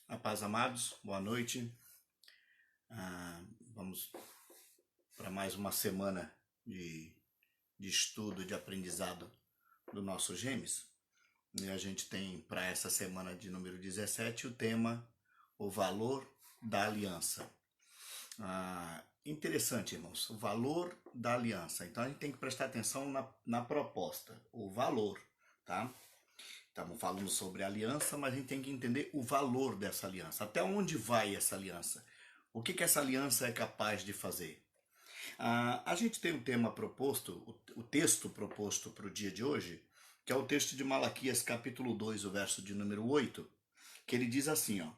A paz, amados, boa noite. Vamos para mais uma semana de estudo, de aprendizado do nosso Gêmeos. E a gente tem para essa semana de número 17 o tema O Valor da Aliança. Interessante, irmãos, o valor da aliança. Então a gente tem que prestar atenção na proposta, o valor, tá? Estamos falando sobre aliança, mas a gente tem que entender o valor dessa aliança. Até onde vai essa aliança? O que essa aliança é capaz de fazer? A gente tem um tema proposto, o texto proposto para o dia de hoje, que é o texto de Malaquias capítulo 2, o verso de número 8, que ele diz assim, ó: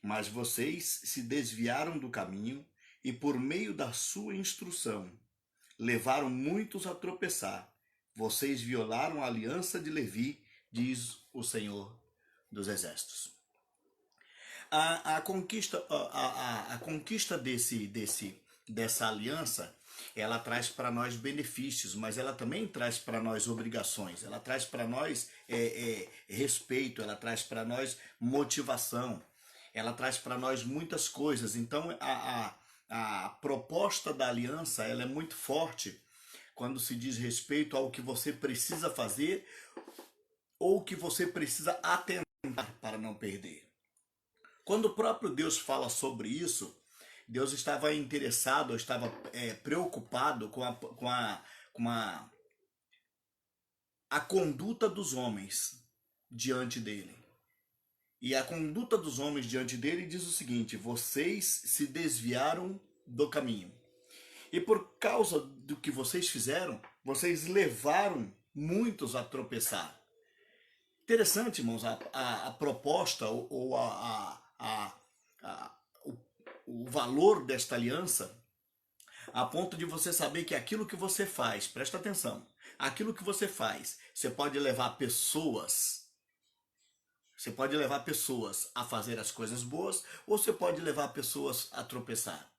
Mas vocês se desviaram do caminho e por meio da sua instrução levaram muitos a tropeçar. Vocês violaram a aliança de Levi, diz o Senhor dos Exércitos. A conquista dessa aliança, ela traz para nós benefícios, mas ela também traz para nós obrigações, ela traz para nós respeito, ela traz para nós motivação, ela traz para nós muitas coisas. Então a proposta da aliança, ela é muito forte quando se diz respeito ao que você precisa fazer ou que você precisa atentar para não perder. Quando o próprio Deus fala sobre isso, Deus estava interessado, estava preocupado com a conduta dos homens diante dele. E a conduta dos homens diante dele diz o seguinte: vocês se desviaram do caminho. E por causa do que vocês fizeram, vocês levaram muitos a tropeçar. Interessante, irmãos, a proposta ou o valor desta aliança, a ponto de você saber que aquilo que você faz, presta atenção, aquilo que você faz, você pode levar pessoas a fazer as coisas boas, ou você pode levar pessoas a tropeçar.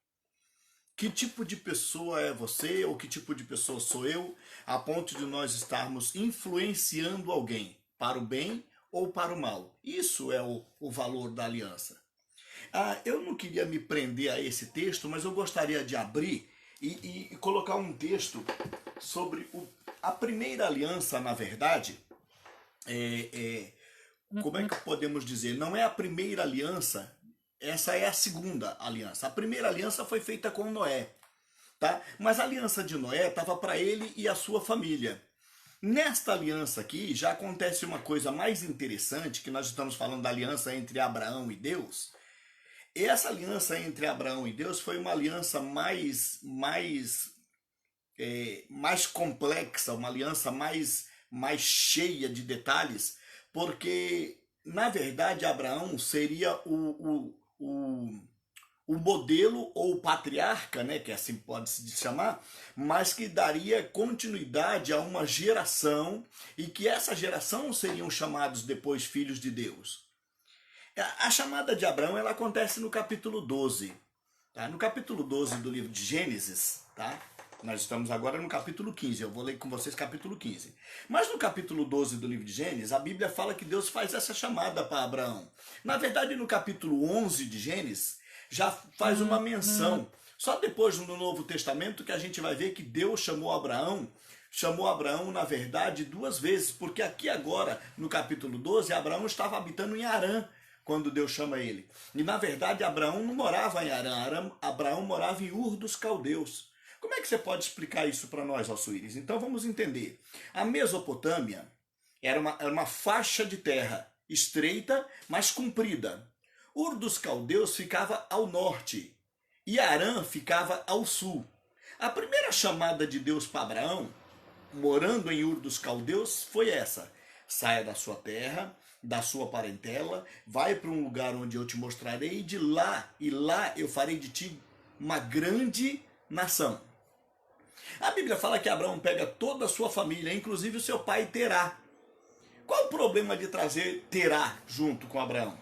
Que tipo de pessoa é você, ou que tipo de pessoa sou eu, a ponto de nós estarmos influenciando alguém para o bem ou para o mal? Isso é o valor da aliança. Eu não queria me prender a esse texto, mas eu gostaria de abrir e colocar um texto sobre a primeira aliança, na verdade. Como é que podemos dizer? Não é a primeira aliança, essa é a segunda aliança. A primeira aliança foi feita com Noé, tá? Mas a aliança de Noé estava para ele e a sua família. Nesta aliança aqui já acontece uma coisa mais interessante, que nós estamos falando da aliança entre Abraão e Deus. E essa aliança entre Abraão e Deus foi uma aliança mais complexa, uma aliança mais cheia de detalhes, porque, na verdade, Abraão seria o modelo ou o patriarca, né, que assim pode se chamar, mas que daria continuidade a uma geração e que essa geração seriam chamados depois filhos de Deus. A chamada de Abraão, ela acontece no capítulo 12. Tá? No capítulo 12 do livro de Gênesis, tá? Nós estamos agora no capítulo 15, eu vou ler com vocês capítulo 15. Mas no capítulo 12 do livro de Gênesis, a Bíblia fala que Deus faz essa chamada para Abraão. Na verdade, no capítulo 11 de Gênesis, já faz uma menção. Só depois no Novo Testamento que a gente vai ver que Deus chamou Abraão, na verdade, duas vezes, porque aqui agora, no capítulo 12, Abraão estava habitando em Harã, quando Deus chama ele. E na verdade, Abraão não morava em Harã, Abraão morava em Ur dos Caldeus. Como é que você pode explicar isso para nós, Alçuíris? Então vamos entender. A Mesopotâmia era uma faixa de terra estreita, mas comprida. Ur dos Caldeus ficava ao norte e Harã ficava ao sul. A primeira chamada de Deus para Abraão, morando em Ur dos Caldeus, foi essa: saia da sua terra, da sua parentela, vai para um lugar onde eu te mostrarei, e lá eu farei de ti uma grande nação. A Bíblia fala que Abraão pega toda a sua família, inclusive o seu pai Terá. Qual o problema de trazer Terá junto com Abraão?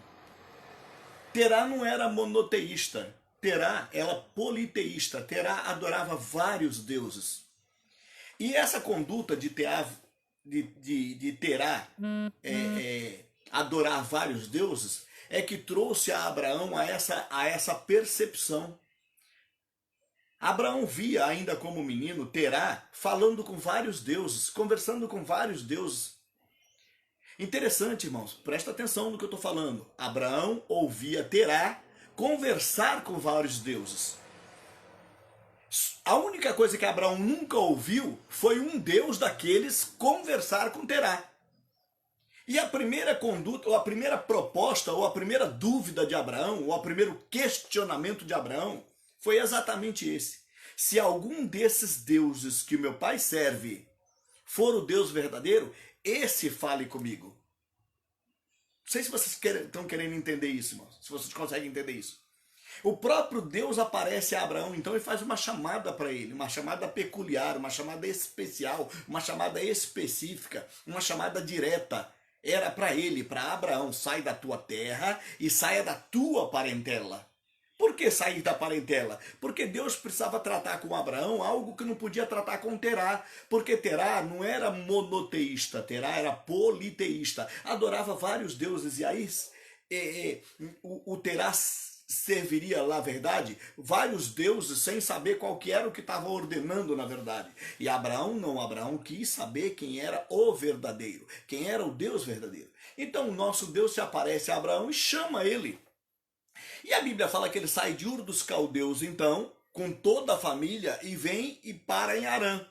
Terá não era monoteísta, Terá era politeísta, Terá adorava vários deuses. E essa conduta de Terá adorar vários deuses é que trouxe a Abraão a essa percepção. Abraão via, ainda como menino, Terá falando com vários deuses, conversando com vários deuses. Interessante, irmãos, presta atenção no que eu estou falando. Abraão ouvia Terá conversar com vários deuses. A única coisa que Abraão nunca ouviu foi um Deus daqueles conversar com Terá. E a primeira conduta, ou a primeira proposta, ou a primeira dúvida de Abraão, ou o primeiro questionamento de Abraão, foi exatamente esse. Se algum desses deuses que o meu pai serve for o Deus verdadeiro, esse fale comigo. Não sei se vocês estão querendo entender isso, irmãos. Se vocês conseguem entender isso. O próprio Deus aparece a Abraão, então, e faz uma chamada para ele, uma chamada peculiar, uma chamada especial, uma chamada específica, uma chamada direta. Era para ele, para Abraão: sai da tua terra e saia da tua parentela. Por que sair da parentela? Porque Deus precisava tratar com Abraão algo que não podia tratar com Terá. Porque Terá não era monoteísta, Terá era politeísta. Adorava vários deuses. E aí o Terá serviria, na verdade, vários deuses sem saber qual que era o que estava ordenando, na verdade. E Abraão não, Abraão quis saber quem era o verdadeiro, quem era o Deus verdadeiro. Então o nosso Deus se aparece a Abraão e chama ele. E a Bíblia fala que ele sai de Ur dos Caldeus, então, com toda a família, e vem e para em Harã.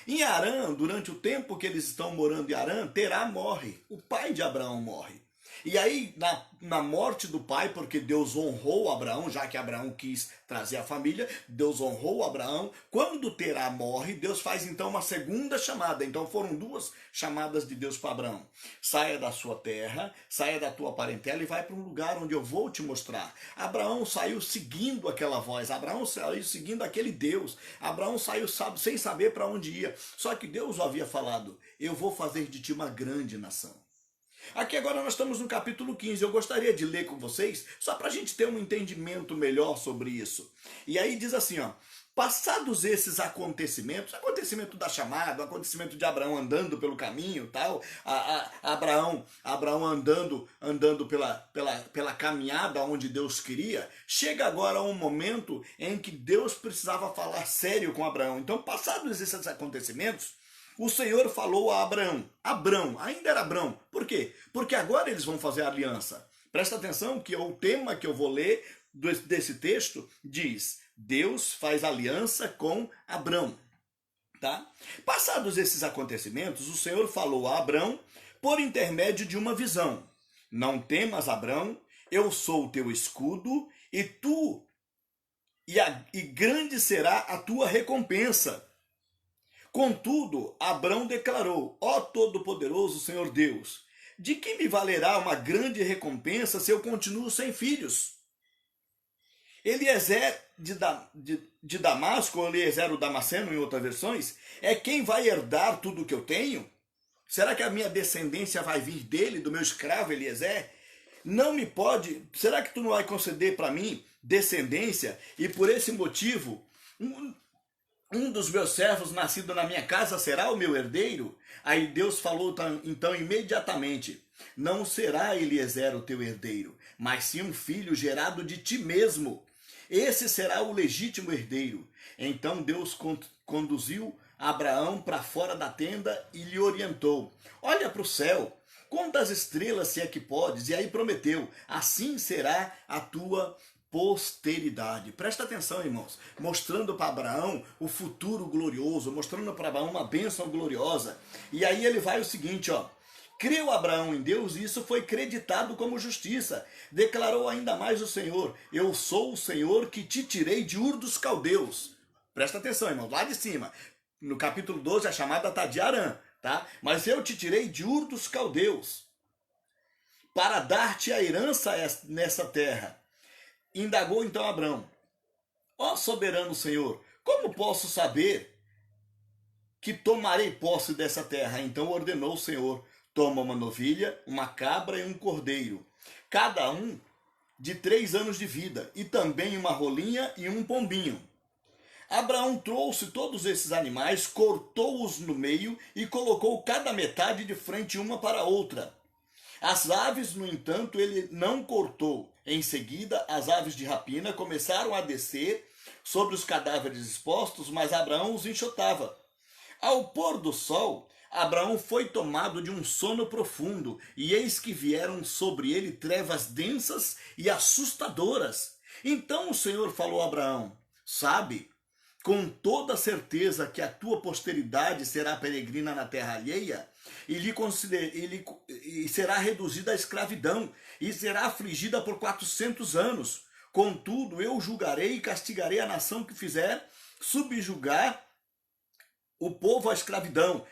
Em Harã, durante o tempo que eles estão morando em Harã, Terá morre, o pai de Abraão morre. E aí, na morte do pai, porque Deus honrou Abraão, já que Abraão quis trazer a família, Deus honrou Abraão. Quando Terá morre, Deus faz então uma segunda chamada. Então foram duas chamadas de Deus para Abraão. Saia da sua terra, saia da tua parentela e vai para um lugar onde eu vou te mostrar. Abraão saiu seguindo aquela voz, Abraão saiu seguindo aquele Deus. Abraão saiu sem saber para onde ia. Só que Deus o havia falado: eu vou fazer de ti uma grande nação. Aqui agora nós estamos no capítulo 15, eu gostaria de ler com vocês, só para a gente ter um entendimento melhor sobre isso. E aí diz assim, ó: passados esses acontecimentos, acontecimento da chamada, acontecimento de Abraão andando pelo caminho, tal, Abraão andando pela caminhada onde Deus queria, chega agora um momento em que Deus precisava falar sério com Abraão. Então, passados esses acontecimentos, o Senhor falou a Abrão, ainda era Abrão. Por quê? Porque agora eles vão fazer a aliança. Presta atenção que o tema que eu vou ler desse texto diz: Deus faz aliança com Abrão. Tá? Passados esses acontecimentos, o Senhor falou a Abrão por intermédio de uma visão: não temas, Abrão, eu sou o teu escudo, e grande será a tua recompensa. Contudo, Abrão declarou: ó Todo-Poderoso Senhor Deus, de que me valerá uma grande recompensa se eu continuo sem filhos? Eliezer de Damasco, ou Eliezer o Damasceno em outras versões, é quem vai herdar tudo o que eu tenho? Será que a minha descendência vai vir dele, do meu escravo Eliezer? Não me pode, será que tu não vai conceder para mim descendência, e por esse motivo um dos meus servos nascido na minha casa será o meu herdeiro? Aí Deus falou então imediatamente: não será Eliezer o teu herdeiro, mas sim um filho gerado de ti mesmo. Esse será o legítimo herdeiro. Então Deus conduziu Abraão para fora da tenda e lhe orientou: olha para o céu, conta as estrelas se é que podes. E aí prometeu: assim será a tua posteridade. Presta atenção, irmãos, mostrando para Abraão o futuro glorioso, mostrando para Abraão uma bênção gloriosa. E aí ele vai o seguinte, ó: creu Abraão em Deus e isso foi creditado como justiça. Declarou ainda mais o Senhor: eu sou o Senhor que te tirei de Ur dos Caldeus. Presta atenção, irmãos, lá de cima, no capítulo 12 a chamada está de Harã, tá? Mas eu te tirei de Ur dos Caldeus para dar-te a herança nessa terra. Indagou então Abrão: ó soberano Senhor, como posso saber que tomarei posse dessa terra? Então ordenou o Senhor: toma uma novilha, uma cabra e um cordeiro, cada um de 3 anos de vida, e também uma rolinha e um pombinho. Abraão trouxe todos esses animais, cortou-os no meio e colocou cada metade de frente uma para a outra. As aves, no entanto, ele não cortou. Em seguida, as aves de rapina começaram a descer sobre os cadáveres expostos, mas Abraão os enxotava. Ao pôr do sol, Abraão foi tomado de um sono profundo, e eis que vieram sobre ele trevas densas e assustadoras. Então o Senhor falou a Abraão: sabe, com toda certeza que a tua posteridade será peregrina na terra alheia, e será reduzida à escravidão, e será afligida por 400 anos. Contudo, eu julgarei e castigarei a nação que fizer subjugar o povo à escravidão.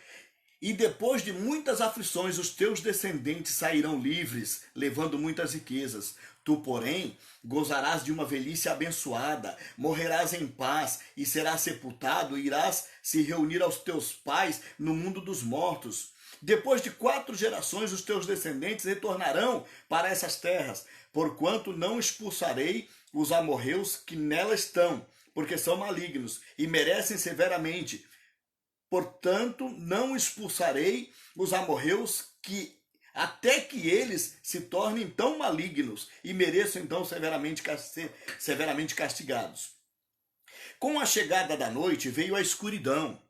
E depois de muitas aflições, os teus descendentes sairão livres, levando muitas riquezas. Tu, porém, gozarás de uma velhice abençoada, morrerás em paz e serás sepultado, e irás se reunir aos teus pais no mundo dos mortos. Depois de 4 gerações, os teus descendentes retornarão para essas terras, porquanto não expulsarei os amorreus que nela estão, porque são malignos e merecem severamente. Portanto, não expulsarei os amorreus até que eles se tornem tão malignos e mereçam então ser severamente castigados. Com a chegada da noite veio a escuridão.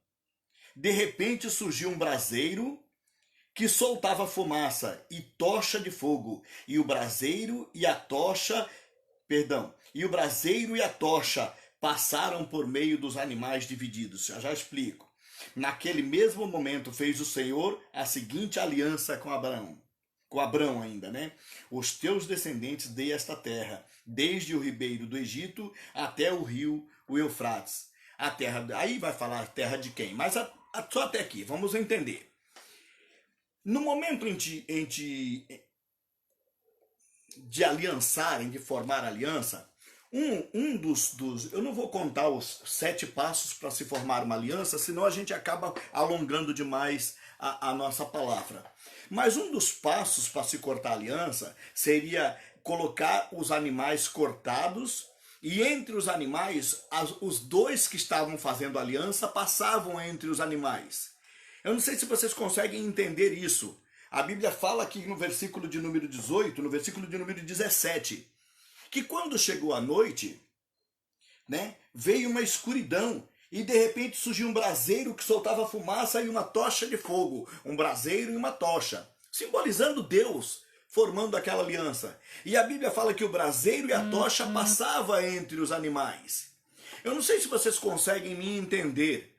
De repente surgiu um braseiro que soltava fumaça e tocha de fogo, e o braseiro e a tocha passaram por meio dos animais divididos. Já explico. Naquele mesmo momento fez o Senhor a seguinte aliança com Abrão ainda, né? Os teus descendentes dei esta terra, desde o ribeiro do Egito até o rio, o Eufrates. A terra, aí vai falar terra de quem? Mas só até aqui, vamos entender. No momento de aliançarem, de formar aliança, eu não vou contar os 7 passos para se formar uma aliança, senão a gente acaba alongando demais a nossa palavra. Mas um dos passos para se cortar a aliança seria colocar os animais cortados, e entre os animais, os 2 que estavam fazendo aliança passavam entre os animais. Eu não sei se vocês conseguem entender isso. A Bíblia fala aqui no versículo de número 18, no versículo de número 17, que quando chegou a noite, né, veio uma escuridão e de repente surgiu um braseiro que soltava fumaça e uma tocha de fogo. Um braseiro e uma tocha, simbolizando Deus formando aquela aliança. E a Bíblia fala que o braseiro e a tocha passavam entre os animais. Eu não sei se vocês conseguem me entender.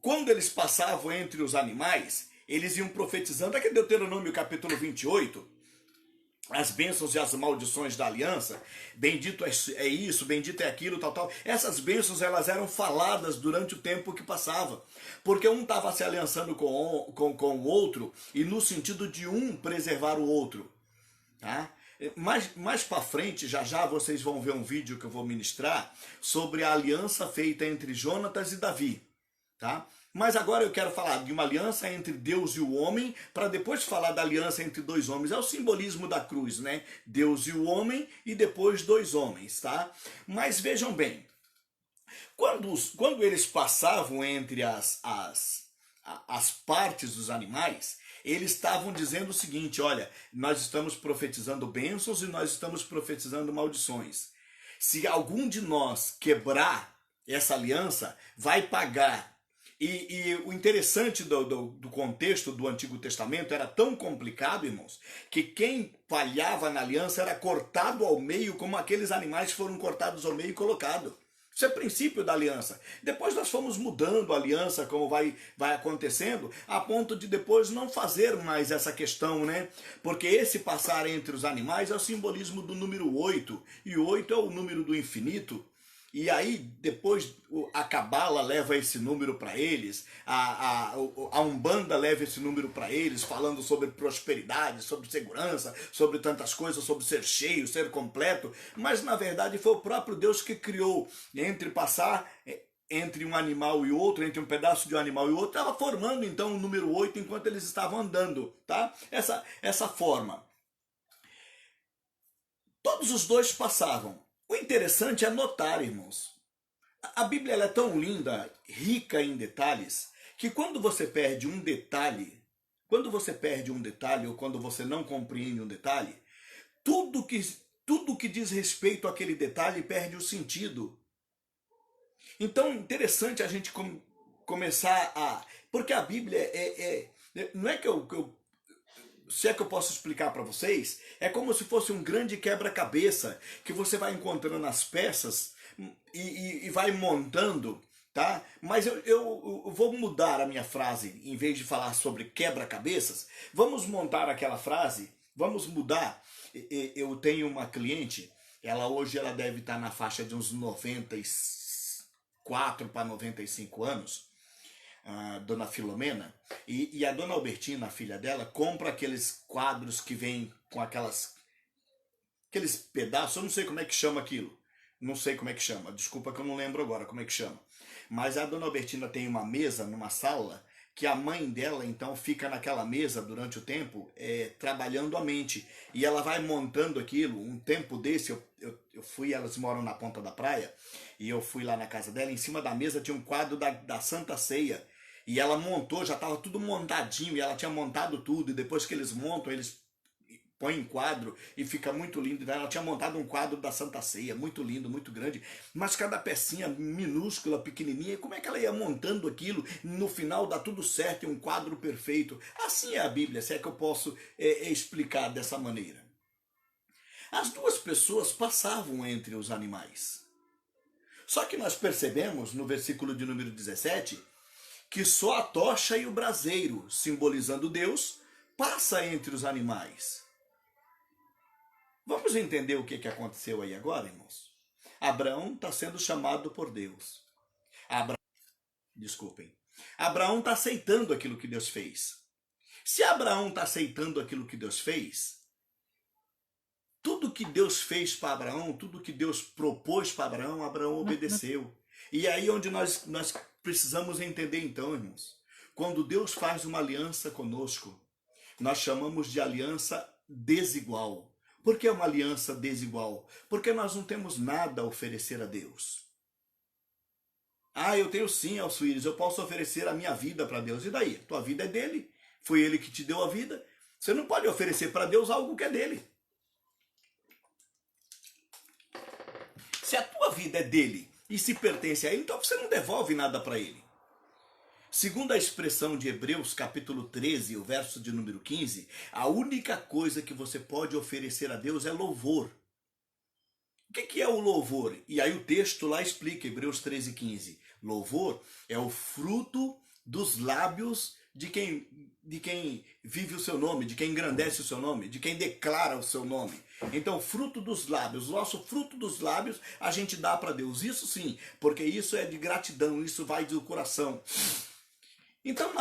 Quando eles passavam entre os animais, eles iam profetizando. Aqui em Deuteronômio capítulo 28, as bênçãos e as maldições da aliança, bendito é isso, bendito é aquilo, tal. Essas bênçãos, elas eram faladas durante o tempo que passava, porque um estava se aliançando com o outro, e no sentido de um preservar o outro, tá? Mais para frente, já vocês vão ver um vídeo que eu vou ministrar sobre a aliança feita entre Jonatas e Davi, tá? Mas agora eu quero falar de uma aliança entre Deus e o homem, para depois falar da aliança entre 2 homens. É o simbolismo da cruz, né? Deus e o homem, e depois 2 homens, tá? Mas vejam bem, quando eles passavam entre as partes dos animais, eles estavam dizendo o seguinte: olha, nós estamos profetizando bênçãos e nós estamos profetizando maldições. Se algum de nós quebrar essa aliança, vai pagar. E o interessante do contexto do Antigo Testamento era tão complicado, irmãos, que quem falhava na aliança era cortado ao meio, como aqueles animais que foram cortados ao meio e colocados. Isso é princípio da aliança. Depois nós fomos mudando a aliança, como vai acontecendo, a ponto de depois não fazer mais essa questão, né? Porque esse passar entre os animais é o simbolismo do número 8, e 8 é o número do infinito. E aí depois a Cabala leva esse número para eles, a Umbanda leva esse número para eles, falando sobre prosperidade, sobre segurança, sobre tantas coisas, sobre ser cheio, ser completo. Mas na verdade foi o próprio Deus que criou, passar entre um animal e outro, entre um pedaço de um animal e outro, estava formando então o número 8 enquanto eles estavam andando, tá? Essa forma. Todos os 2 passavam. O interessante é notar, irmãos, a Bíblia ela é tão linda, rica em detalhes, que quando você perde um detalhe, Quando você perde um detalhe ou quando você não compreende um detalhe, tudo que diz respeito àquele detalhe perde o sentido. Então, interessante a gente começar a... Porque a Bíblia não é que se é que eu posso explicar para vocês, é como se fosse um grande quebra-cabeça que você vai encontrando as peças e vai montando, tá? Mas eu vou mudar a minha frase, em vez de falar sobre quebra-cabeças, vamos montar aquela frase, vamos mudar. Eu tenho uma cliente, hoje ela deve estar na faixa de uns 94 para 95 anos, a dona Filomena, e a dona Albertina, a filha dela, compra aqueles quadros que vêm com aqueles pedaços, eu não sei como é que chama aquilo, não sei como é que chama, desculpa que eu não lembro agora como é que chama, mas a dona Albertina tem uma mesa numa sala, que a mãe dela então fica naquela mesa durante o tempo, trabalhando a mente, e ela vai montando aquilo. Um tempo desse eu fui, elas moram na ponta da praia, e eu fui lá na casa dela, em cima da mesa tinha um quadro da Santa Ceia, e ela montou, já estava tudo montadinho, e ela tinha montado tudo, e depois que eles montam, eles põe em quadro e fica muito lindo. Ela tinha montado um quadro da Santa Ceia, muito lindo, muito grande, mas cada pecinha minúscula, pequenininha, como é que ela ia montando aquilo? No final dá tudo certo, é um quadro perfeito. Assim é a Bíblia, se é que eu posso explicar dessa maneira. As duas pessoas passavam entre os animais. Só que nós percebemos no versículo de número 17 que só a tocha e o braseiro, simbolizando Deus, passa entre os animais. Vamos entender o que aconteceu aí agora, irmãos? Abraão está sendo chamado por Deus. Abraão está aceitando aquilo que Deus fez. Se Abraão está aceitando aquilo que Deus fez, tudo que Deus fez para Abraão, tudo que Deus propôs para Abraão, Abraão obedeceu. E aí onde nós precisamos entender então, irmãos. Quando Deus faz uma aliança conosco, nós chamamos de aliança desigual. Por que uma aliança desigual? Porque nós não temos nada a oferecer a Deus. Eu tenho sim, Alsuíris, eu posso oferecer a minha vida para Deus. E daí? Tua vida é dele. Foi ele que te deu a vida. Você não pode oferecer para Deus algo que é dele. Se a tua vida é dele e se pertence a ele, então você não devolve nada para ele. Segundo a expressão de Hebreus, capítulo 13, o verso de número 15, a única coisa que você pode oferecer a Deus é louvor. O que é o louvor? E aí o texto lá explica, Hebreus 13, 15. Louvor é o fruto dos lábios de quem vive o seu nome, de quem engrandece o seu nome, de quem declara o seu nome. Então, fruto dos lábios, o nosso fruto dos lábios a gente dá para Deus. Isso sim, porque isso é de gratidão, isso vai do coração. Então,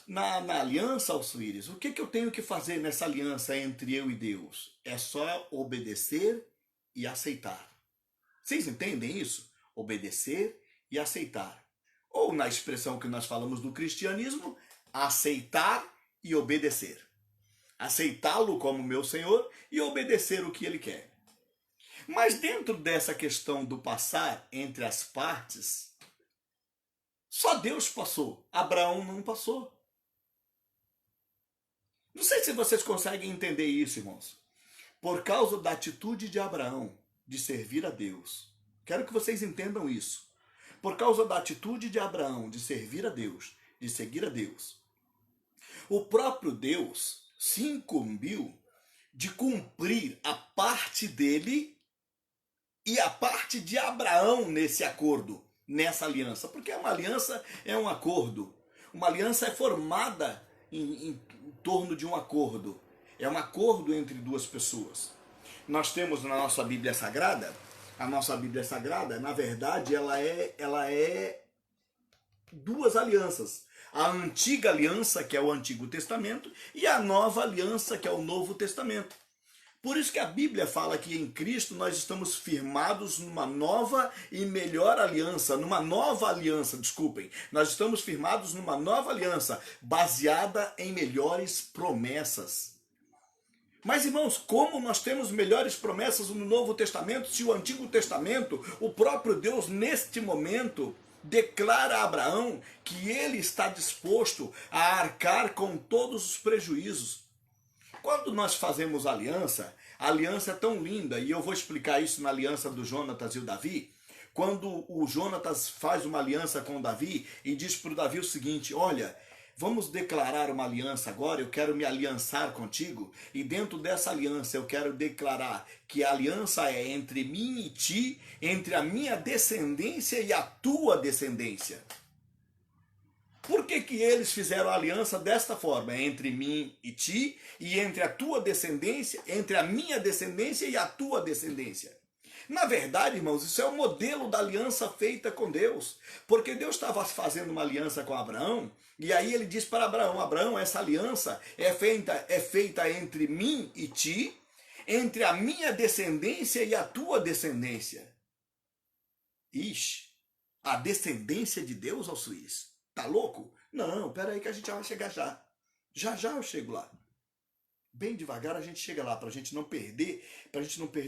na aliança, Alsuíris, o que eu tenho que fazer nessa aliança entre eu e Deus? É só obedecer e aceitar. Vocês entendem isso? Obedecer e aceitar. Ou na expressão que nós falamos do cristianismo, aceitar e obedecer. Aceitá-lo como meu Senhor e obedecer o que ele quer. Mas dentro dessa questão do passar entre as partes, só Deus passou, Abraão não passou. Não sei se vocês conseguem entender isso, irmãos. Por causa da atitude de Abraão de servir a Deus. Quero que vocês entendam isso. Por causa da atitude de Abraão de servir a Deus, de seguir a Deus, o próprio Deus se incumbiu de cumprir a parte dele e a parte de Abraão nesse acordo, nessa aliança. Porque uma aliança é um acordo. Uma aliança é formada em torno de um acordo. É um acordo entre duas pessoas. Nós temos na nossa Bíblia Sagrada, a nossa Bíblia Sagrada, na verdade, ela é duas alianças. A antiga aliança, que é o Antigo Testamento, e a nova aliança, que é o Novo Testamento. Por isso que a Bíblia fala que em Cristo nós estamos firmados numa nova e melhor aliança, nós estamos firmados numa nova aliança, baseada em melhores promessas. Mas, irmãos, como nós temos melhores promessas no Novo Testamento, se o Antigo Testamento, o próprio Deus, neste momento, declara a Abraão que ele está disposto a arcar com todos os prejuízos. Quando nós fazemos aliança, a aliança é tão linda, e eu vou explicar isso na aliança do Jonatas e o Davi. Quando o Jonatas faz uma aliança com o Davi e diz para o Davi o seguinte: olha, vamos declarar uma aliança agora, eu quero me aliançar contigo, e dentro dessa aliança eu quero declarar que a aliança é entre mim e ti, entre a minha descendência e a tua descendência. Por que que eles fizeram a aliança desta forma? Entre mim e ti, e entre a tua descendência, entre a minha descendência e a tua descendência. Na verdade, irmãos, isso é o modelo da aliança feita com Deus. Porque Deus estava fazendo uma aliança com Abraão, e aí ele diz para Abraão: Abraão, essa aliança é feita entre mim e ti, entre a minha descendência e a tua descendência. Ixi, a descendência de Deus, ó Suíço? Tá louco? Não, peraí que a gente já vai chegar já. Já eu chego lá. Bem devagar a gente chega lá, para a gente não perder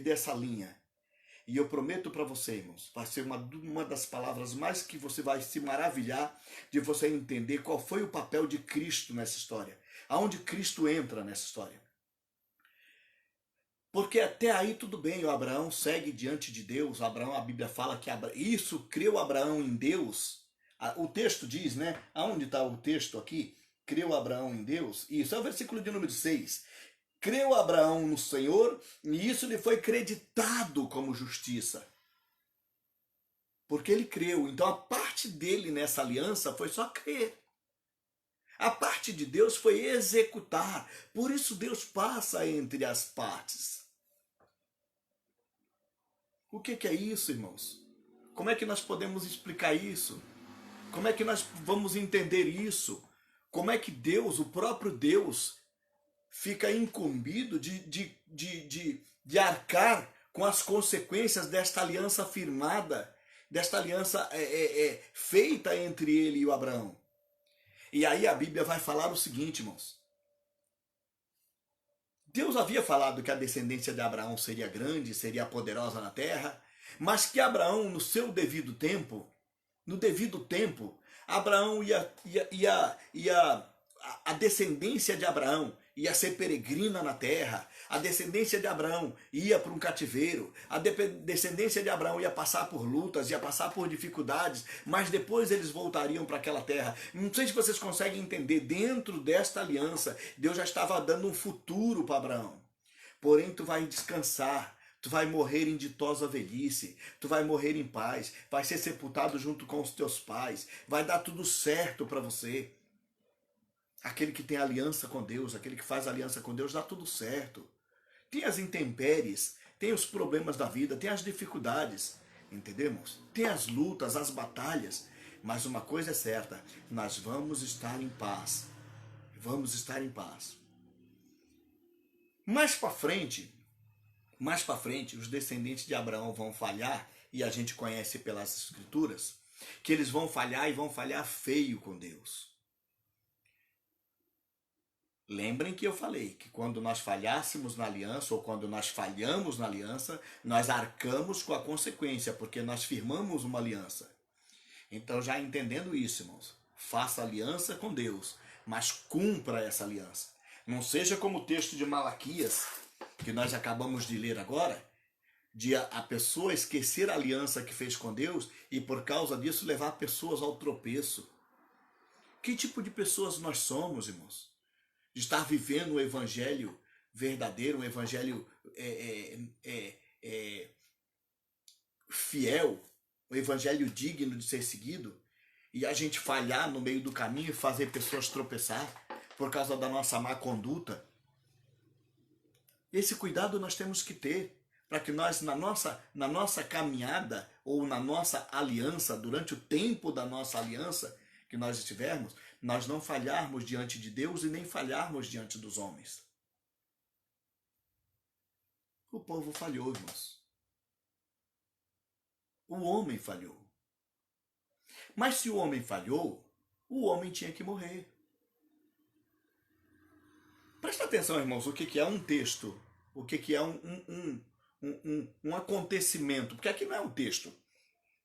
essa linha. E eu prometo para você, irmãos, vai ser uma das palavras mais que você vai se maravilhar de você entender qual foi o papel de Cristo nessa história. Aonde Cristo entra nessa história. Porque até aí tudo bem, o Abraão segue diante de Deus. Abraão, a Bíblia fala que isso creu Abraão em Deus. O texto diz, né? Aonde está o texto aqui? Creu Abraão em Deus. Isso é o versículo de número 6. Creu Abraão no Senhor e isso lhe foi creditado como justiça. Porque ele creu. Então a parte dele nessa aliança foi só crer. A parte de Deus foi executar. Por isso Deus passa entre as partes. O que é isso, irmãos? Como é que nós podemos explicar isso? Como é que nós vamos entender isso? Como é que Deus, o próprio Deus, fica incumbido de arcar com as consequências desta aliança firmada, desta aliança feita entre ele e o Abraão? E aí a Bíblia vai falar o seguinte, irmãos. Deus havia falado que a descendência de Abraão seria grande, seria poderosa na terra, mas que Abraão, no seu devido tempo, Abraão a descendência de Abraão ia ser peregrina na terra, a descendência de Abraão ia para um cativeiro, a descendência de Abraão ia passar por lutas, ia passar por dificuldades, mas depois eles voltariam para aquela terra. Não sei se vocês conseguem entender, dentro desta aliança, Deus já estava dando um futuro para Abraão. Porém, tu vai descansar, tu vai morrer em ditosa velhice, tu vai morrer em paz, vai ser sepultado junto com os teus pais, vai dar tudo certo para você. Aquele que tem aliança com Deus, aquele que faz aliança com Deus, dá tudo certo. Tem as intempéries, tem os problemas da vida, tem as dificuldades, entendemos? Tem as lutas, as batalhas, mas uma coisa é certa, nós vamos estar em paz. Vamos estar em paz. Mais para frente, os descendentes de Abraão vão falhar, e a gente conhece pelas escrituras, que eles vão falhar e vão falhar feio com Deus. Lembrem que eu falei que quando nós falhássemos na aliança, ou quando nós falhamos na aliança, nós arcamos com a consequência, porque nós firmamos uma aliança. Então, já entendendo isso, irmãos, faça aliança com Deus, mas cumpra essa aliança. Não seja como o texto de Malaquias, que nós acabamos de ler agora, de a pessoa esquecer a aliança que fez com Deus e por causa disso levar pessoas ao tropeço. Que tipo de pessoas nós somos, irmãos? De estar vivendo o evangelho verdadeiro, um evangelho fiel, um evangelho digno de ser seguido, e a gente falhar no meio do caminho e fazer pessoas tropeçar por causa da nossa má conduta. Esse cuidado nós temos que ter, para que nós, na nossa caminhada, ou na nossa aliança, durante o tempo da nossa aliança que nós estivermos, nós não falharmos diante de Deus e nem falharmos diante dos homens. O povo falhou, irmãos. O homem falhou. Mas se o homem falhou, o homem tinha que morrer. Presta atenção, irmãos, o que é um texto, o que é um acontecimento, porque aqui não é um texto.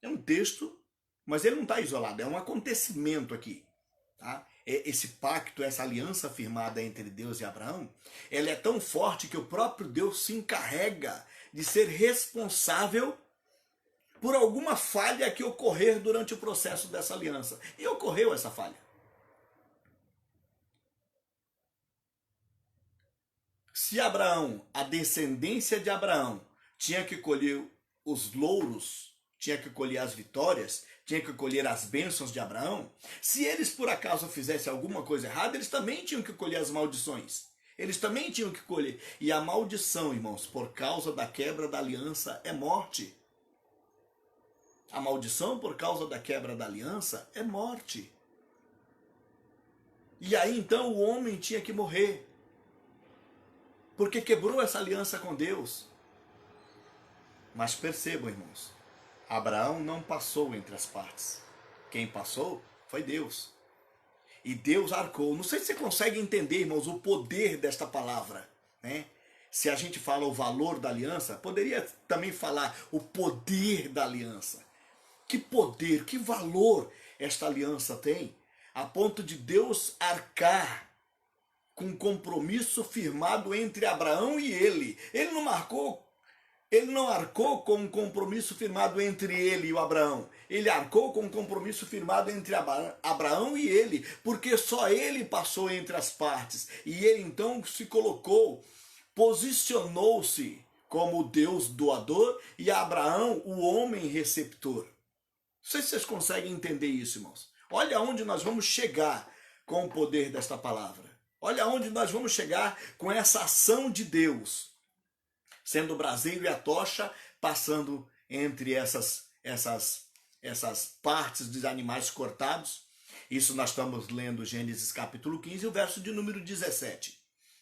É um texto Mas ele não está isolado, é um acontecimento aqui. Tá? Esse pacto, essa aliança firmada entre Deus e Abraão, ela é tão forte que o próprio Deus se encarrega de ser responsável por alguma falha que ocorrer durante o processo dessa aliança. E ocorreu essa falha. Se Abraão, a descendência de Abraão, tinha que colher os louros, tinha que colher as vitórias, tinha que colher as bênçãos de Abraão, se eles por acaso fizessem alguma coisa errada, eles também tinham que colher as maldições. Eles também tinham que colher. E a maldição, irmãos, por causa da quebra da aliança, é morte. A maldição por causa da quebra da aliança é morte. E aí então o homem tinha que morrer. Porque quebrou essa aliança com Deus. Mas percebam, irmãos, Abraão não passou entre as partes. Quem passou foi Deus. E Deus arcou. Não sei se você consegue entender, irmãos, o poder desta palavra, né? Se a gente fala o valor da aliança, poderia também falar o poder da aliança. Que poder, que valor esta aliança tem, a ponto de Deus arcar com um compromisso firmado entre Abraão e ele. Ele não arcou com um compromisso firmado entre ele e o Abraão. Ele arcou com um compromisso firmado entre Abraão e ele, porque só ele passou entre as partes. E ele então se colocou, posicionou-se como o Deus doador e Abraão o homem receptor. Não sei se vocês conseguem entender isso, irmãos. Olha onde nós vamos chegar com o poder desta palavra. Olha onde nós vamos chegar com essa ação de Deus, sendo o braseiro e a tocha, passando entre essas partes dos animais cortados. Isso nós estamos lendo Gênesis capítulo 15, o verso de número 17.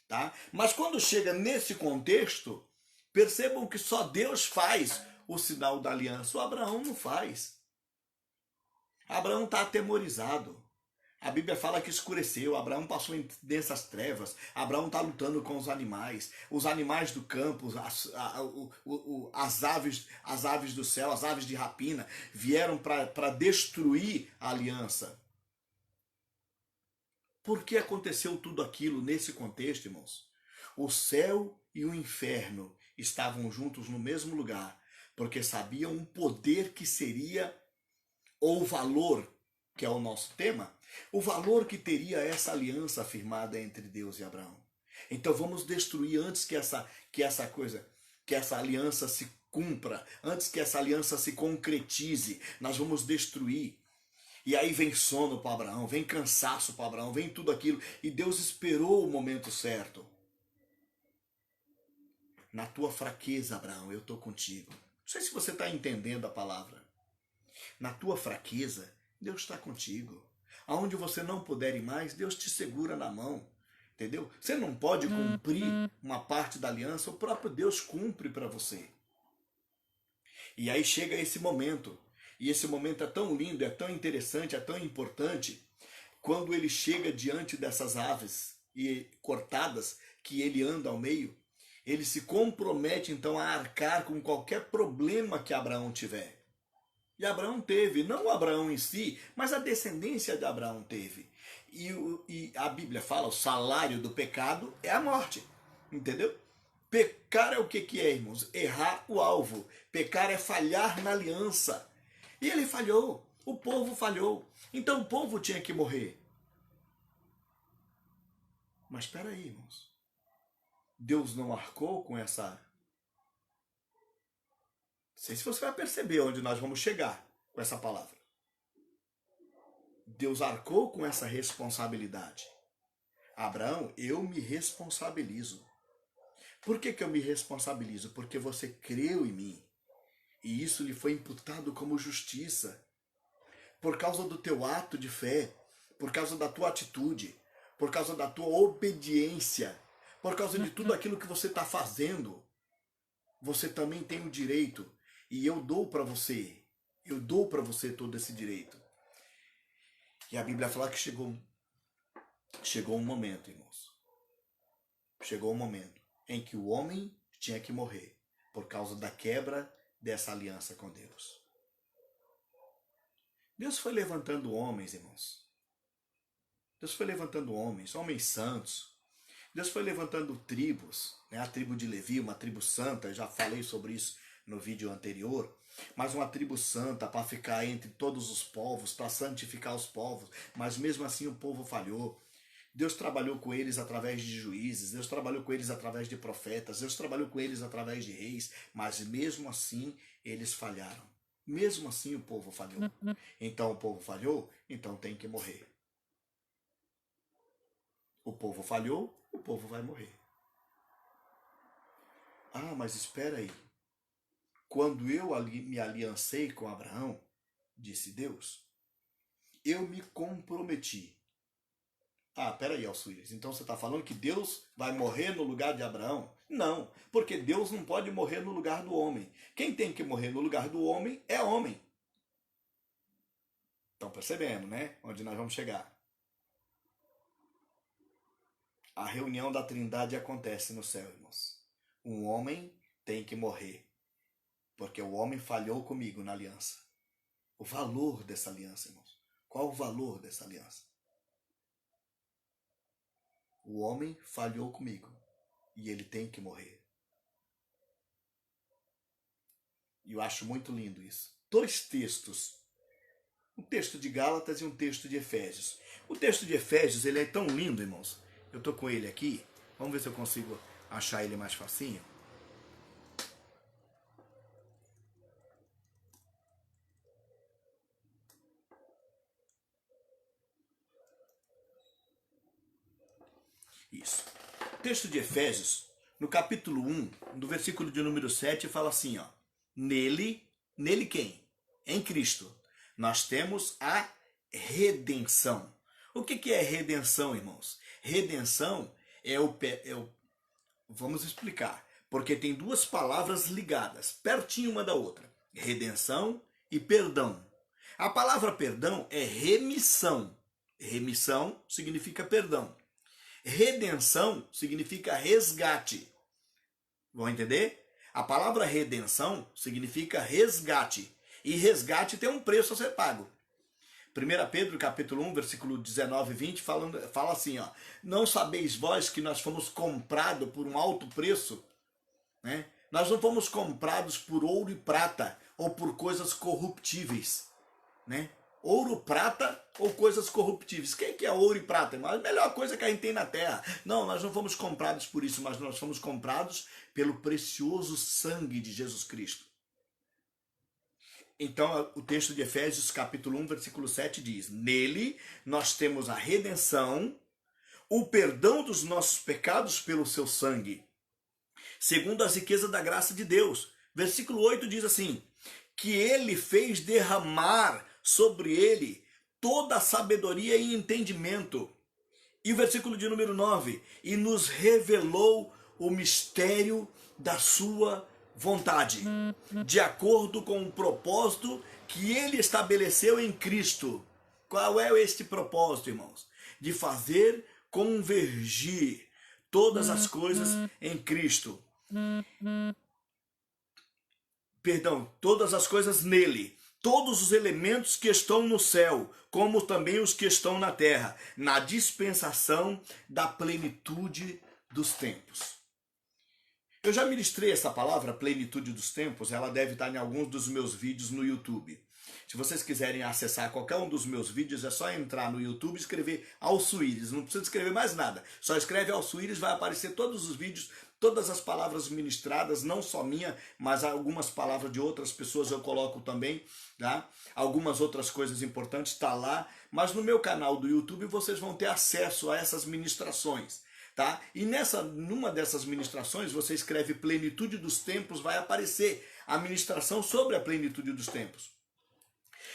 Tá? Mas quando chega nesse contexto, percebam que só Deus faz o sinal da aliança. O Abraão não faz. Abraão está atemorizado. A Bíblia fala que escureceu, Abraão passou em densas trevas, Abraão está lutando com os animais do campo, as aves do céu, as aves de rapina, vieram para destruir a aliança. Por que aconteceu tudo aquilo nesse contexto, irmãos? O céu e o inferno estavam juntos no mesmo lugar, porque sabiam o poder que seria, ou o valor, que é o nosso tema, o valor que teria essa aliança firmada entre Deus e Abraão. Então vamos destruir antes que essa aliança se cumpra, antes que essa aliança se concretize, nós vamos destruir. E aí vem sono para Abraão, vem cansaço para Abraão, vem tudo aquilo, e Deus esperou o momento certo. Na tua fraqueza, Abraão, eu estou contigo. Não sei se você está entendendo a palavra. Na tua fraqueza, Deus está contigo. Aonde você não puder ir mais, Deus te segura na mão. Entendeu? Você não pode cumprir uma parte da aliança, o próprio Deus cumpre para você. E aí chega esse momento. E esse momento é tão lindo, é tão interessante, é tão importante, quando ele chega diante dessas aves e cortadas, que ele anda ao meio, ele se compromete então a arcar com qualquer problema que Abraão tiver. E Abraão teve, não o Abraão em si, mas a descendência de Abraão teve. E a Bíblia fala, o salário do pecado é a morte. Entendeu? Pecar é o que é, irmãos? Errar o alvo. Pecar é falhar na aliança. E ele falhou. O povo falhou. Então o povo tinha que morrer. Mas espera aí, irmãos. Deus não arcou com essa... Não sei se você vai perceber onde nós vamos chegar com essa palavra. Deus arcou com essa responsabilidade. Abraão, eu me responsabilizo. Por que eu me responsabilizo? Porque você creu em mim. E isso lhe foi imputado como justiça. Por causa do teu ato de fé, por causa da tua atitude, por causa da tua obediência, por causa de tudo aquilo que você está fazendo, você também tem o direito. E eu dou para você todo esse direito. E a Bíblia fala que chegou um momento, irmãos. Chegou um momento em que o homem tinha que morrer por causa da quebra dessa aliança com Deus. Deus foi levantando homens, irmãos. Deus foi levantando homens, homens santos. Deus foi levantando tribos, né? A tribo de Levi, uma tribo santa, eu já falei sobre isso no vídeo anterior, mas uma tribo santa para ficar entre todos os povos, para santificar os povos, mas mesmo assim o povo falhou. Deus trabalhou com eles através de juízes, Deus trabalhou com eles através de profetas, Deus trabalhou com eles através de reis, mas mesmo assim eles falharam. Mesmo assim o povo falhou. Então o povo falhou, então tem que morrer. O povo falhou, o povo vai morrer. Ah, mas espera aí. Quando eu me aliancei com Abraão, disse Deus, eu me comprometi. Ah, peraí, Alçuíris, então você está falando que Deus vai morrer no lugar de Abraão? Não, porque Deus não pode morrer no lugar do homem. Quem tem que morrer no lugar do homem é homem. Estão percebendo, né? Onde nós vamos chegar. A reunião da Trindade acontece no céu, irmãos. Um homem tem que morrer, porque o homem falhou comigo na aliança. O valor dessa aliança, irmãos. Qual o valor dessa aliança? O homem falhou comigo e ele tem que morrer. E eu acho muito lindo isso. Dois textos. Um texto de Gálatas e um texto de Efésios. O texto de Efésios, ele é tão lindo, irmãos. Eu estou com ele aqui. Vamos ver se eu consigo achar ele mais facinho. Isso. O texto de Efésios, no capítulo 1, no versículo de número 7, fala assim, ó. Nele quem? Em Cristo. Nós temos a redenção. O que é redenção, irmãos? Redenção vamos explicar. Porque tem duas palavras ligadas, pertinho uma da outra. Redenção e perdão. A palavra perdão é remissão. Remissão significa perdão. Redenção significa resgate. Vão entender? A palavra redenção significa resgate. E resgate tem um preço a ser pago. 1 Pedro capítulo 1, versículo 19 e 20 fala assim, ó. Não sabeis vós que nós fomos comprados por um alto preço? Né? Nós não fomos comprados por ouro e prata ou por coisas corruptíveis. Né? Ouro, prata ou coisas corruptíveis. Quem que é ouro e prata? A melhor coisa que a gente tem na terra. Não, nós não fomos comprados por isso, mas nós fomos comprados pelo precioso sangue de Jesus Cristo. Então, o texto de Efésios, capítulo 1, versículo 7 diz: Nele nós temos a redenção, o perdão dos nossos pecados pelo seu sangue, segundo as riquezas da graça de Deus. Versículo 8 diz assim: que ele fez derramar sobre ele toda a sabedoria e entendimento. E o versículo de número 9: e nos revelou o mistério da sua vontade, de acordo com o propósito que ele estabeleceu em Cristo. Qual é este propósito, irmãos? De fazer convergir todas as coisas em Cristo. Perdão, todas as coisas nele. Todos os elementos que estão no céu, como também os que estão na terra, na dispensação da plenitude dos tempos. Eu já ministrei essa palavra, plenitude dos tempos, ela deve estar em alguns dos meus vídeos no YouTube. Se vocês quiserem acessar qualquer um dos meus vídeos, é só entrar no YouTube e escrever Alçuíris. Não precisa escrever mais nada. Só escreve Alçuíris, vai aparecer todos os vídeos, todas as palavras ministradas, não só minha, mas algumas palavras de outras pessoas eu coloco também, tá? Algumas outras coisas importantes tá lá, mas no meu canal do YouTube vocês vão ter acesso a essas ministrações. Tá? E numa dessas ministrações, você escreve plenitude dos tempos, vai aparecer a ministração sobre a plenitude dos tempos.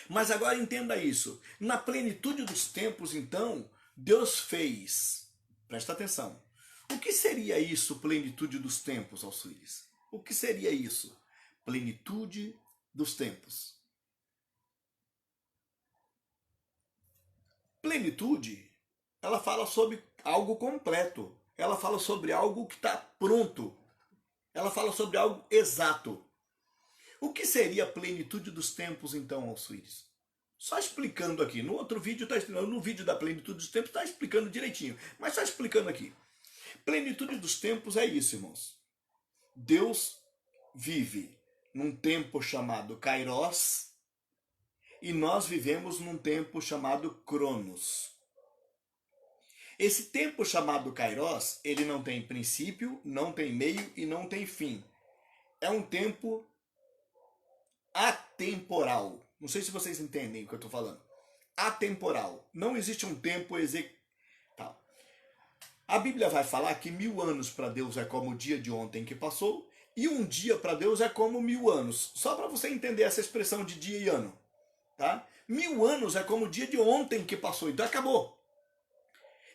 Mas agora entenda isso. Na plenitude dos tempos, então, Deus fez. Presta atenção. O que seria isso, plenitude dos tempos, Alçuíris? O que seria isso? Plenitude dos tempos. Plenitude, ela fala sobre algo completo. Ela fala sobre algo que está pronto. Ela fala sobre algo exato. O que seria a plenitude dos tempos, então, Alçuíris? Só explicando aqui. No outro vídeo está explicando, no vídeo da plenitude dos tempos está explicando direitinho. Mas só explicando aqui. Plenitude dos tempos é isso, irmãos. Deus vive num tempo chamado Kairos e nós vivemos num tempo chamado Cronos. Esse tempo chamado Kairos, ele não tem princípio, não tem meio e não tem fim. É um tempo atemporal. Não sei se vocês entendem o que eu estou falando. Atemporal. Não existe um tempo executal. A Bíblia vai falar que 1000 anos para Deus é como o dia de ontem que passou e um dia para Deus é como 1000 anos. Só para você entender essa expressão de dia e ano. Tá? 1000 anos é como o dia de ontem que passou. Então acabou.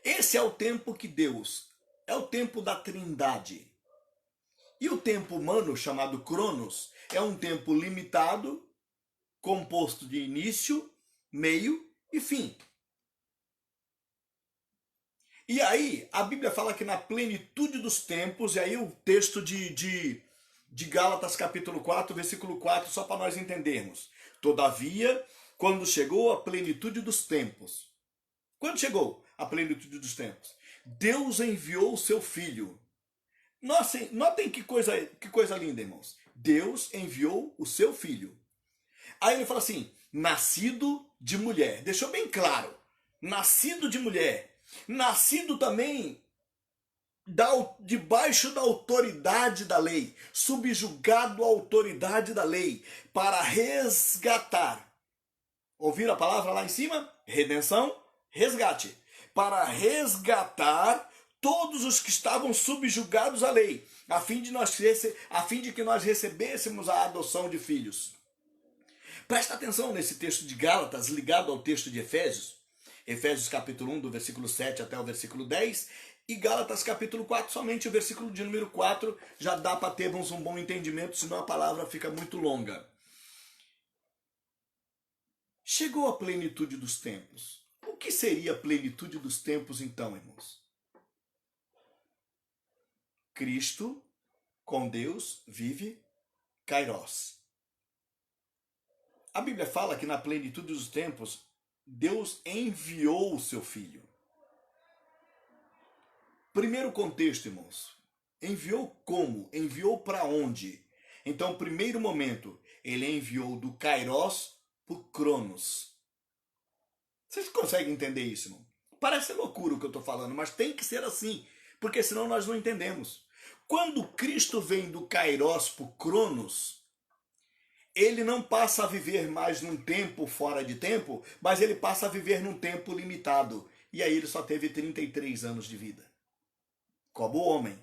Esse é o tempo que Deus, é o tempo da Trindade. E o tempo humano, chamado Cronos, é um tempo limitado, composto de início, meio e fim. E aí, a Bíblia fala que na plenitude dos tempos, e aí o texto de Gálatas capítulo 4, versículo 4, só para nós entendermos. Todavia, quando chegou a plenitude dos tempos. Quando chegou a plenitude dos tempos? Deus enviou o seu Filho. Notem que coisa linda, irmãos. Deus enviou o seu Filho. Aí ele fala assim, nascido de mulher. Deixou bem claro. Nascido de mulher. Nascido também debaixo da autoridade da lei. Subjugado à autoridade da lei. Para resgatar. Ouviram a palavra lá em cima? Redenção, resgate. Para resgatar todos os que estavam subjugados à lei, a fim de que nós recebêssemos a adoção de filhos. Presta atenção nesse texto de Gálatas, ligado ao texto de Efésios. Efésios capítulo 1, do versículo 7 até o versículo 10. E Gálatas capítulo 4, somente o versículo de número 4, já dá para termos um bom entendimento, senão a palavra fica muito longa. Chegou a plenitude dos tempos. O que seria a plenitude dos tempos então, irmãos? Cristo, com Deus, vive Kairos. A Bíblia fala que na plenitude dos tempos, Deus enviou o seu Filho. Primeiro contexto, irmãos. Enviou como? Enviou para onde? Então, primeiro momento, ele enviou do Kairos para o Cronos. Vocês conseguem entender isso, irmão? Parece loucura o que eu estou falando, mas tem que ser assim, porque senão nós não entendemos. Quando Cristo vem do Kairos para o Cronos, ele não passa a viver mais num tempo fora de tempo, mas ele passa a viver num tempo limitado. E aí ele só teve 33 anos de vida. Como homem.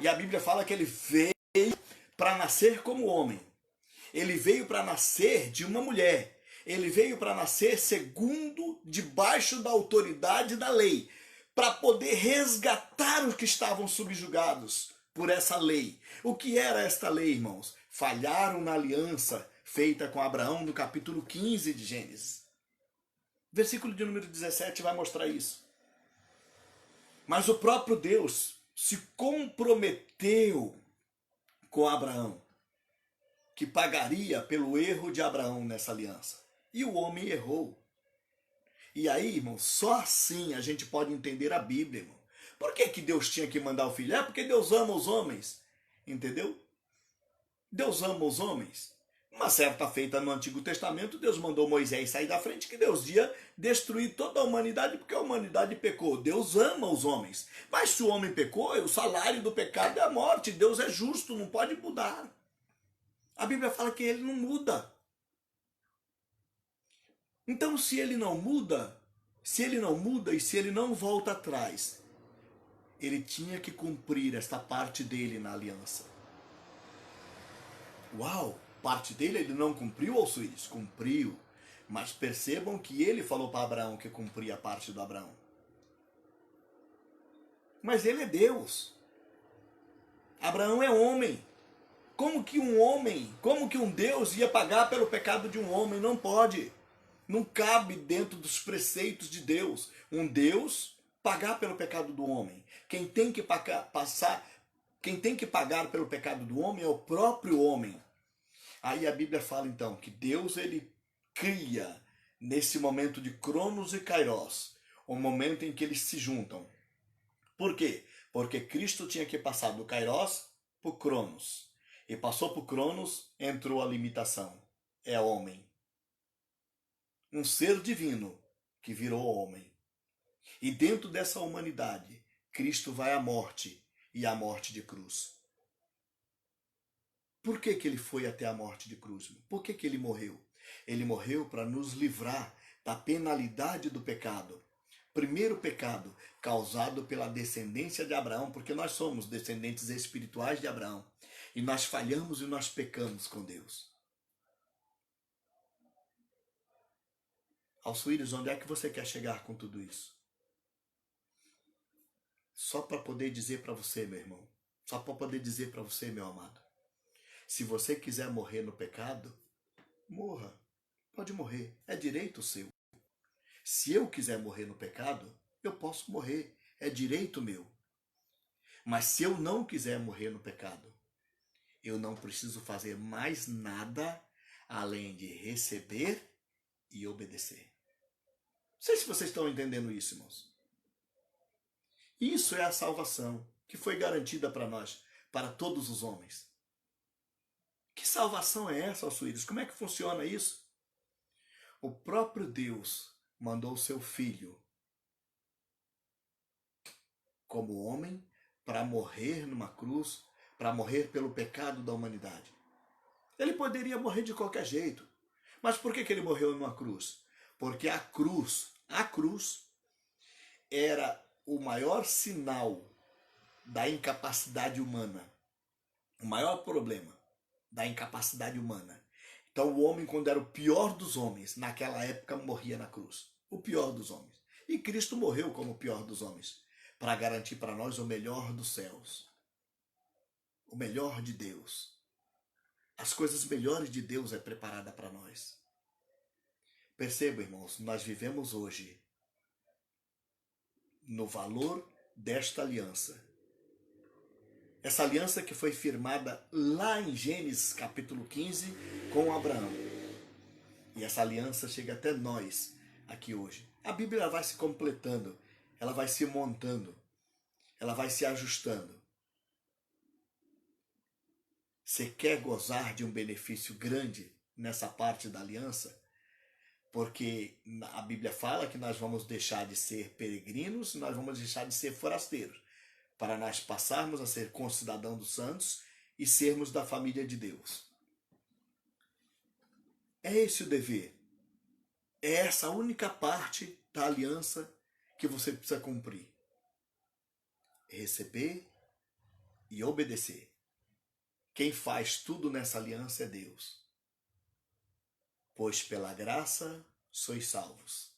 E a Bíblia fala que ele veio para nascer como homem. Ele veio para nascer de uma mulher. Ele veio para nascer debaixo da autoridade da lei, para poder resgatar os que estavam subjugados por essa lei. O que era esta lei, irmãos? Falharam na aliança feita com Abraão no capítulo 15 de Gênesis. Versículo de número 17 vai mostrar isso. Mas o próprio Deus se comprometeu com Abraão, que pagaria pelo erro de Abraão nessa aliança. E o homem errou. E aí, irmão, só assim a gente pode entender a Bíblia, irmão. Por que Deus tinha que mandar o Filho? É porque Deus ama os homens. Entendeu? Deus ama os homens. Uma certa feita no Antigo Testamento, Deus mandou Moisés sair da frente, que Deus ia destruir toda a humanidade, porque a humanidade pecou. Deus ama os homens. Mas se o homem pecou, o salário do pecado é a morte. Deus é justo, não pode mudar. A Bíblia fala que ele não muda. Então, se ele não muda e se ele não volta atrás, ele tinha que cumprir esta parte dele na aliança. Uau! Parte dele ele não cumpriu, ou Suíço? Cumpriu. Mas percebam que ele falou para Abraão que cumpria a parte do Abraão. Mas ele é Deus. Abraão é homem. Como que um Deus ia pagar pelo pecado de um homem? Não pode. Não cabe dentro dos preceitos de Deus. Um Deus pagar pelo pecado do homem. Quem tem que pagar pelo pecado do homem é o próprio homem. Aí a Bíblia fala então que Deus ele cria nesse momento de Cronos e Kairos, o momento em que eles se juntam. Por quê? Porque Cristo tinha que passar do Kairos para o Cronos. E passou para o Cronos, entrou a limitação. É homem. Um ser divino que virou homem. E dentro dessa humanidade, Cristo vai à morte, e à morte de cruz. Por que ele foi até a morte de cruz? Por que ele morreu? Ele morreu para nos livrar da penalidade do pecado. Primeiro pecado causado pela descendência de Abraão, porque nós somos descendentes espirituais de Abraão. E nós falhamos e nós pecamos com Deus. Alçoíris, onde é que você quer chegar com tudo isso? Só para poder dizer para você, meu irmão. Só para poder dizer para você, meu amado. Se você quiser morrer no pecado, morra. Pode morrer. É direito seu. Se eu quiser morrer no pecado, eu posso morrer. É direito meu. Mas se eu não quiser morrer no pecado, eu não preciso fazer mais nada além de receber e obedecer. Não sei se vocês estão entendendo isso, irmãos. Isso é a salvação que foi garantida para nós, para todos os homens. Que salvação é essa, Alçoíris? Como é que funciona isso? O próprio Deus mandou o seu Filho como homem para morrer numa cruz, para morrer pelo pecado da humanidade. Ele poderia morrer de qualquer jeito. Mas por que ele morreu numa cruz? Porque a cruz era o maior sinal da incapacidade humana. O maior problema da incapacidade humana. Então o homem, quando era o pior dos homens, naquela época morria na cruz. O pior dos homens. E Cristo morreu como o pior dos homens, para garantir para nós o melhor dos céus. O melhor de Deus. As coisas melhores de Deus é preparada para nós. Perceba, irmãos, nós vivemos hoje no valor desta aliança. Essa aliança que foi firmada lá em Gênesis capítulo 15 com Abraão. E essa aliança chega até nós aqui hoje. A Bíblia vai se completando, ela vai se montando, ela vai se ajustando. Você quer gozar de um benefício grande nessa parte da aliança? Porque a Bíblia fala que nós vamos deixar de ser peregrinos, nós vamos deixar de ser forasteiros, para nós passarmos a ser concidadãos dos santos e sermos da família de Deus. É esse o dever. É essa a única parte da aliança que você precisa cumprir. Receber e obedecer. Quem faz tudo nessa aliança é Deus. Pois pela graça sois salvos,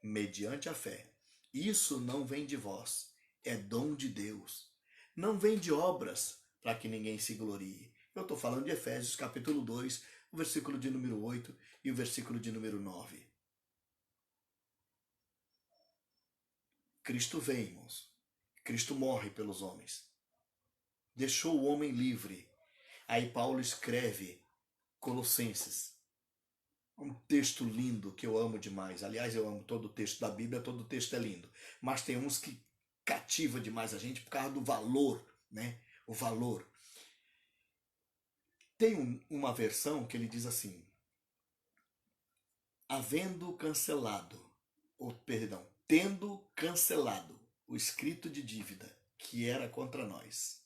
mediante a fé. Isso não vem de vós, é dom de Deus. Não vem de obras, para que ninguém se glorie. Eu estou falando de Efésios capítulo 2, o versículo de número 8 e o versículo de número 9. Cristo vem, irmãos. Cristo morre pelos homens. Deixou o homem livre. Aí Paulo escreve Colossenses. Um texto lindo que eu amo demais. Aliás, eu amo todo o texto da Bíblia, todo o texto é lindo. Mas tem uns que cativa demais a gente por causa do valor, né? O valor. Tem uma versão que ele diz assim: havendo cancelado, ou perdão, tendo cancelado o escrito de dívida que era contra nós.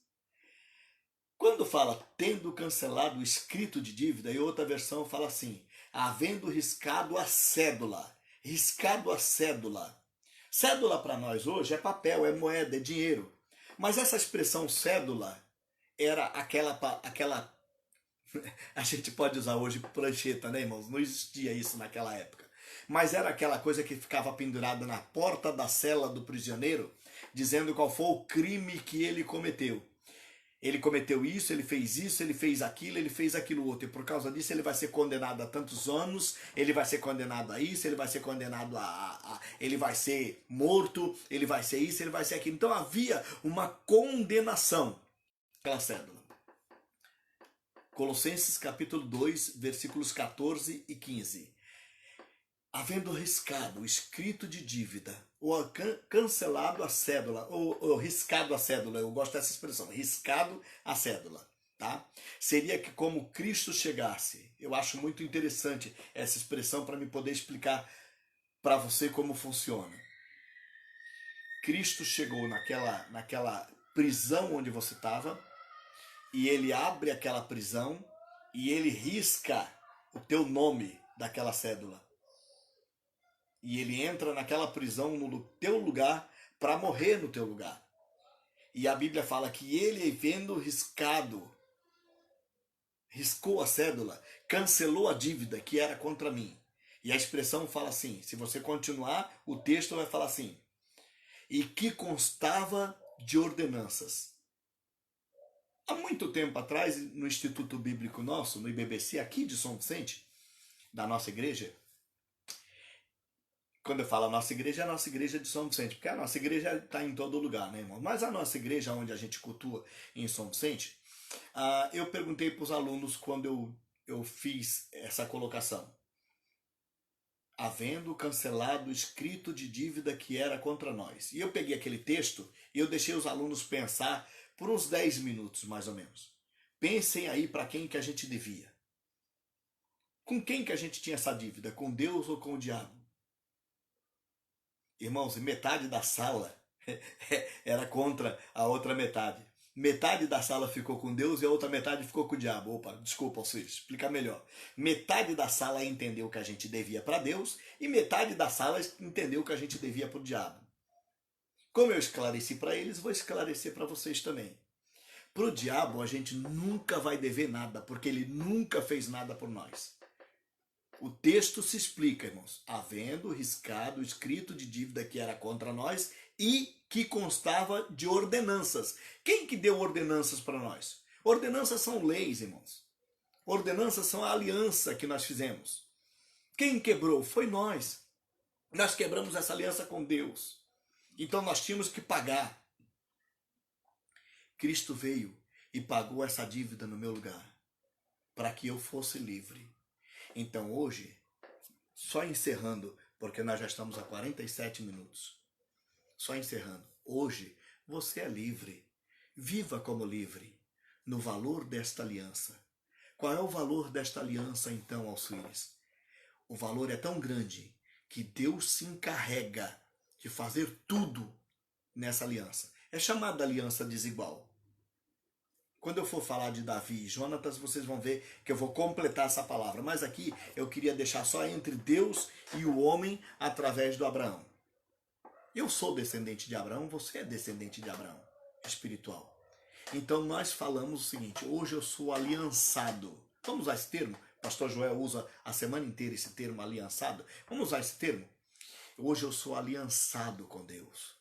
Quando fala tendo cancelado o escrito de dívida, e outra versão fala assim: havendo riscado a cédula. Riscado a cédula. Cédula para nós hoje é papel, é moeda, é dinheiro. Mas essa expressão cédula era aquela a gente pode usar hoje prancheta, né, irmãos? Não existia isso naquela época. Mas era aquela coisa que ficava pendurada na porta da cela do prisioneiro, dizendo qual foi o crime que ele cometeu. Ele cometeu isso, ele fez aquilo outro. E por causa disso ele vai ser condenado a tantos anos, ele vai ser condenado a isso, ele vai ser condenado ele vai ser morto, ele vai ser isso, ele vai ser aquilo. Então havia uma condenação. Aquela cédula. Colossenses capítulo 2, versículos 14 e 15. havendo riscado o escrito de dívida, ou cancelado a cédula, ou riscado a cédula, eu gosto dessa expressão, riscado a cédula, tá? Seria que como Cristo chegasse, eu acho muito interessante essa expressão para me poder explicar para você como funciona. Cristo chegou naquela prisão onde você estava, e ele abre aquela prisão, e ele risca o teu nome daquela cédula. E ele entra naquela prisão no teu lugar para morrer no teu lugar. E a Bíblia fala que ele, vendo riscado, riscou a cédula, cancelou a dívida que era contra mim. E a expressão fala assim, se você continuar, o texto vai falar assim, e que constava de ordenanças. Há muito tempo atrás, no Instituto Bíblico nosso, no IBBC, aqui de São Vicente, da nossa igreja, quando eu falo a nossa igreja, é a nossa igreja de São Vicente, porque a nossa igreja está em todo lugar, né, irmão? Mas a nossa igreja, onde a gente cultua em São Vicente, eu perguntei para os alunos quando eu fiz essa colocação. Havendo cancelado o escrito de dívida que era contra nós. E eu peguei aquele texto e eu deixei os alunos pensar por uns 10 minutos, mais ou menos. Pensem aí para quem que a gente devia. Com quem que a gente tinha essa dívida? Com Deus ou com o diabo? Irmãos, metade da sala era contra a outra metade. Metade da sala ficou com Deus e a outra metade ficou com o diabo. Opa, desculpa, Alcides, explica melhor. Metade da sala entendeu que a gente devia para Deus e metade da sala entendeu que a gente devia para o diabo. Como eu esclareci para eles, vou esclarecer para vocês também. Para o diabo, a gente nunca vai dever nada, porque ele nunca fez nada por nós. O texto se explica, irmãos, havendo riscado o escrito de dívida que era contra nós e que constava de ordenanças. Quem que deu ordenanças para nós? Ordenanças são leis, irmãos. Ordenanças são a aliança que nós fizemos. Quem quebrou? Foi nós. Nós quebramos essa aliança com Deus. Então nós tínhamos que pagar. Cristo veio e pagou essa dívida no meu lugar, para que eu fosse livre. Então hoje, só encerrando, porque nós já estamos a 47 minutos, só encerrando, hoje você é livre, viva como livre, no valor desta aliança. Qual é o valor desta aliança então, Alcides? O valor é tão grande que Deus se encarrega de fazer tudo nessa aliança. É chamada aliança desigual. Quando eu for falar de Davi e Jonatas, vocês vão ver que eu vou completar essa palavra. Mas aqui eu queria deixar só entre Deus e o homem através do Abraão. Eu sou descendente de Abraão, você é descendente de Abraão, espiritual. Então nós falamos o seguinte, hoje eu sou aliançado. Vamos usar esse termo? O pastor Joel usa a semana inteira esse termo, aliançado. Vamos usar esse termo? Hoje eu sou aliançado com Deus.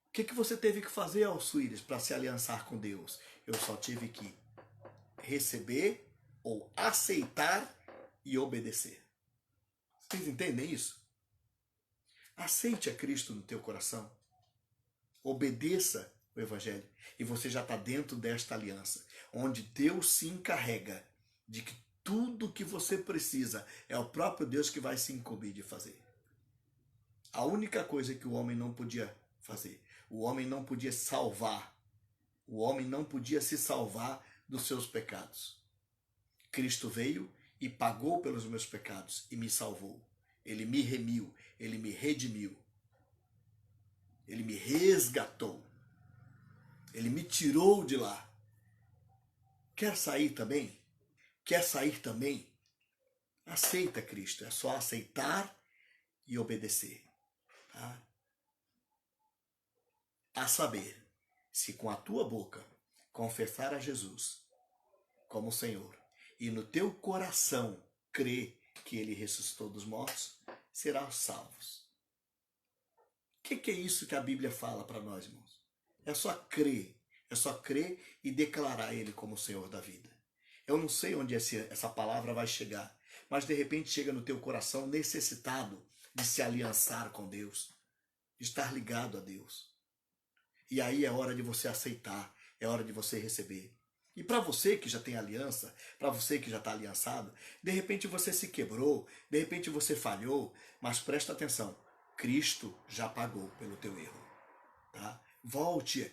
O que você teve que fazer, Alcides, para se aliançar com Deus? Eu só tive que receber ou aceitar e obedecer. Vocês entendem isso? Aceite a Cristo no teu coração. Obedeça o Evangelho. E você já está dentro desta aliança, onde Deus se encarrega de que tudo que você precisa é o próprio Deus que vai se incumbir de fazer. A única coisa que o homem não podia fazer, o homem não podia salvar, o homem não podia se salvar dos seus pecados. Cristo veio e pagou pelos meus pecados e me salvou. Ele me remiu, ele me redimiu. Ele me resgatou. Ele me tirou de lá. Quer sair também? Quer sair também? Aceita Cristo. É só aceitar e obedecer. Tá? A saber, se com a tua boca confessar a Jesus como Senhor e no teu coração crer que Ele ressuscitou dos mortos, serás salvos. O que é isso que a Bíblia fala para nós, irmãos? É só crer e declarar Ele como Senhor da vida. Eu não sei onde essa palavra vai chegar, mas de repente chega no teu coração necessitado de se aliançar com Deus, de estar ligado a Deus. E aí é hora de você aceitar, é hora de você receber. E para você que já tem aliança, para você que já está aliançado, de repente você se quebrou, de repente você falhou, mas presta atenção, Cristo já pagou pelo teu erro, tá? Volte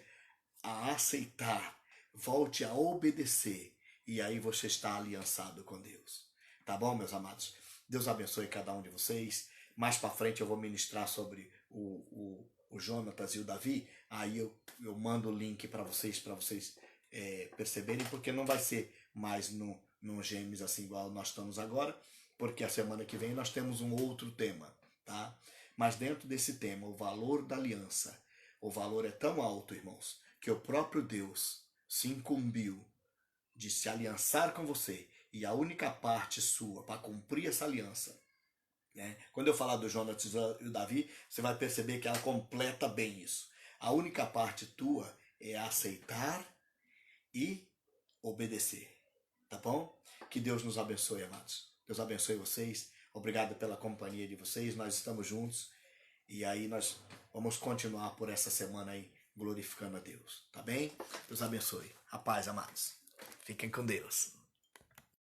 a aceitar, volte a obedecer, e aí você está aliançado com Deus. Tá bom, meus amados? Deus abençoe cada um de vocês. Mais para frente eu vou ministrar sobre o Jonatas e o Davi. Aí eu mando o link para vocês perceberem, porque não vai ser mais no Gêmeos assim igual nós estamos agora, porque a semana que vem nós temos um outro tema, tá? Mas dentro desse tema, o valor da aliança, o valor é tão alto, irmãos, que o próprio Deus se incumbiu de se aliançar com você, e a única parte sua para cumprir essa aliança, né? Quando eu falar do Jonas e o Davi, você vai perceber que ela completa bem isso. A única parte tua é aceitar e obedecer, tá bom? Que Deus nos abençoe, amados. Deus abençoe vocês. Obrigado pela companhia de vocês. Nós estamos juntos e aí nós vamos continuar por essa semana aí glorificando a Deus, tá bem? Deus abençoe. A paz, amados. Fiquem com Deus.